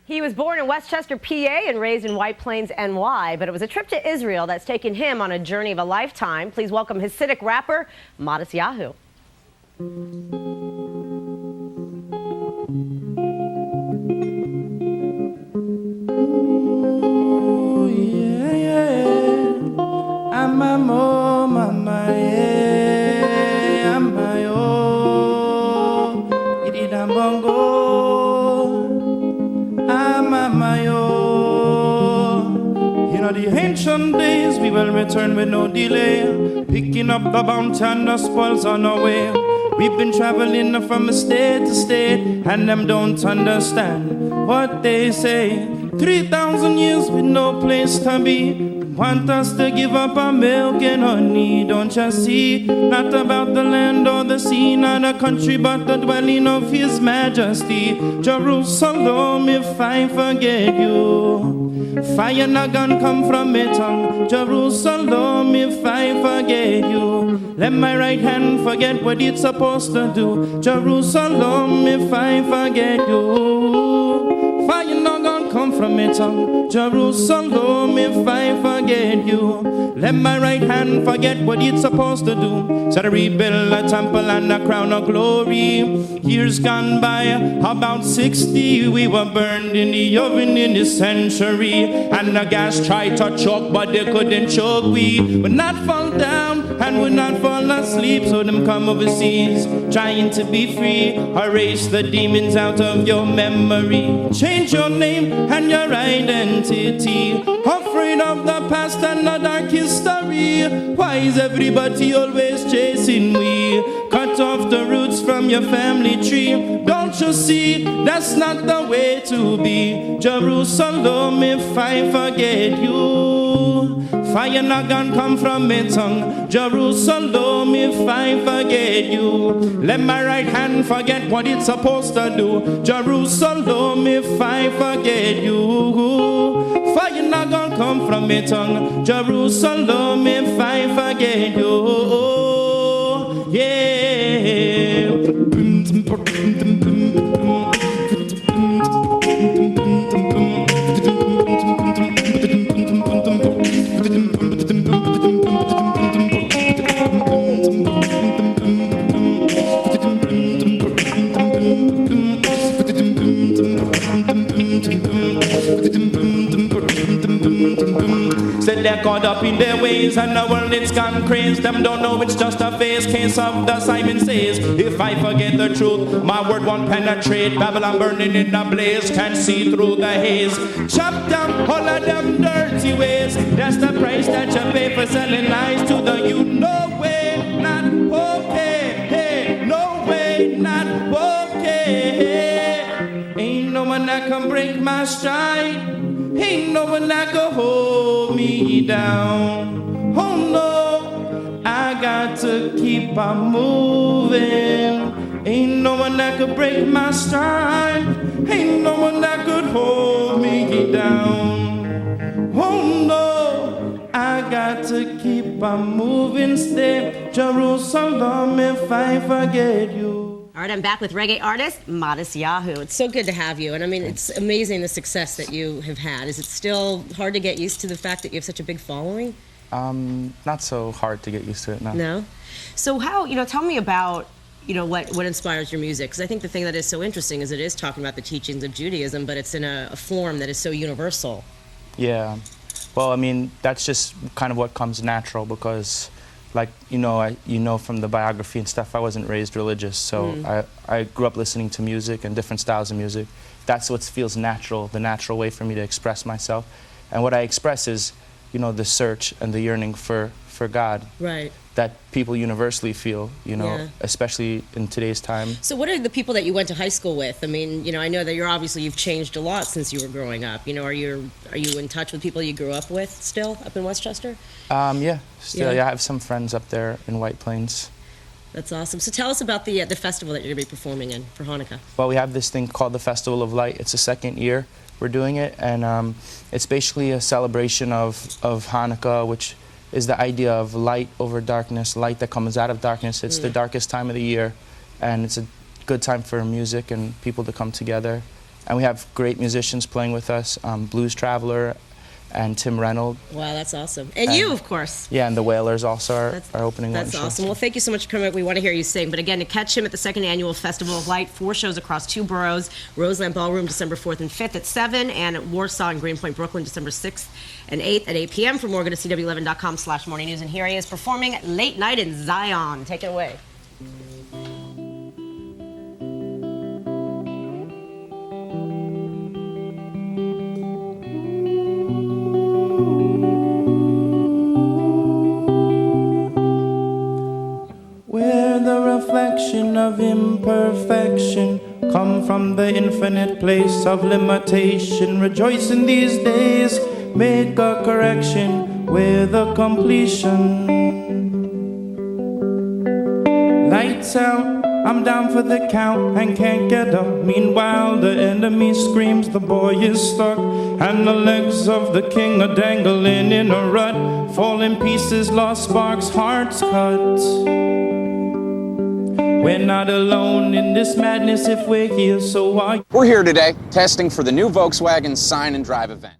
He was born in Westchester, PA, and raised in White Plains, NY, but it was a trip to Israel that's taken him on a journey of a lifetime. Please welcome Hasidic rapper, Matisyahu. In the ancient days we will return with no delay, picking up the bounty and the spoils on our way. We've been traveling from state to state, and them don't understand what they say. 3,000 years with no place to be, want us to give up our milk and honey, don't you see? Not about the land or the sea, not a country, but the dwelling of His Majesty. Jerusalem, if I forget you, fire not gonna come from my tongue. Jerusalem, if I forget you, let my right hand forget what it's supposed to do. Jerusalem, if I forget you, fire not gonna come from my tongue. Jerusalem, if I forget you, let my right hand forget what it's supposed to do. So to rebuild a temple and a crown of glory. Years gone by, about 60, we were burned in the oven in this century. And the gas tried to choke, but they couldn't choke. We would not fall down and would not fall asleep. So them come overseas, trying to be free. Erase the demons out of your memory. Change your name and your identity. Afraid of the past and the dark history. Why is everybody always chasing we? Cut off the roots from your family tree. Don't you see, that's not the way to be. Jerusalem, if I forget you, fire not gonna come from my tongue. Jerusalem, if I forget you, let my right hand forget what it's supposed to do. Jerusalem, if I forget you, fire not gonna come from my tongue. Jerusalem, if I forget you, yeah. Said they're caught up in their ways and the world it's gone crazy. Them don't know it's just a phase. Case of the Simon says, if I forget the truth, my word won't penetrate. Babylon burning in the blaze, can't see through the haze. Chop down all of them dirty ways. That's the price that you pay for selling lies to the you. No way, not okay. Hey, no way, not okay. Ain't no one that can break my stride. Ain't no one that can hold me down. Oh no, I got to keep on moving. Ain't no one that could break my stride. Ain't no one that could hold me down. Oh no, I got to keep on moving. Stay, Jerusalem, if I forget you. All right, I'm back with reggae artist Matisyahu. It's so good to have you, and I mean, it's amazing the success that you have had. Is it still hard to get used to the fact that you have such a big following? Not so hard to get used to it, no. No? So how, tell me about, what inspires your music? Because I think the thing that is so interesting is it is talking about the teachings of Judaism, but it's in a form that is so universal. Yeah. Well, I mean, that's just kind of what comes natural because, like, from the biography and stuff, I wasn't raised religious, so I grew up listening to music and different styles of music. That's what feels natural, the natural way for me to express myself. And what I express is, the search and the yearning for God. Right. That people universally feel, especially in today's time. So what are the people that you went to high school with? I mean, I know that you've changed a lot since you were growing up. Are you in touch with people you grew up with still up in Westchester? Yeah, still, yeah, I have some friends up there in White Plains. That's awesome. So tell us about the festival that you're going to be performing in for Hanukkah. Well, we have this thing called the Festival of Light. It's the second year we're doing it, and it's basically a celebration of Hanukkah, which is the idea of light over darkness, light that comes out of darkness. It's the darkest time of the year, and it's a good time for music and people to come together and we have great musicians playing with us, Blues Traveler and Tim Reynolds. Wow, that's awesome. And you, of course. Yeah, and the Wailers also are opening one show. That's awesome. Well, thank you so much for coming up. We want to hear you sing. But again, to catch him at the second annual Festival of Light, 4 shows across 2 boroughs, Roseland Ballroom, December 4th and 5th at 7, and at Warsaw and Greenpoint, Brooklyn, December 6th and 8th at 8 p.m. For more, go to cw11.com/morning news. And here he is performing Late Night in Zion. Take it away. Where the reflection of imperfection come from the infinite place of limitation. Rejoice in these days, make a correction with a completion. Lights out, I'm down for the count and can't get up. Meanwhile, the enemy screams, the boy is stuck, and the legs of the king are dangling in a rut. Fall in pieces, lost sparks, hearts cut. We're not alone in this madness if we're here, so why? We're here today testing for the new Volkswagen Sign and Drive event.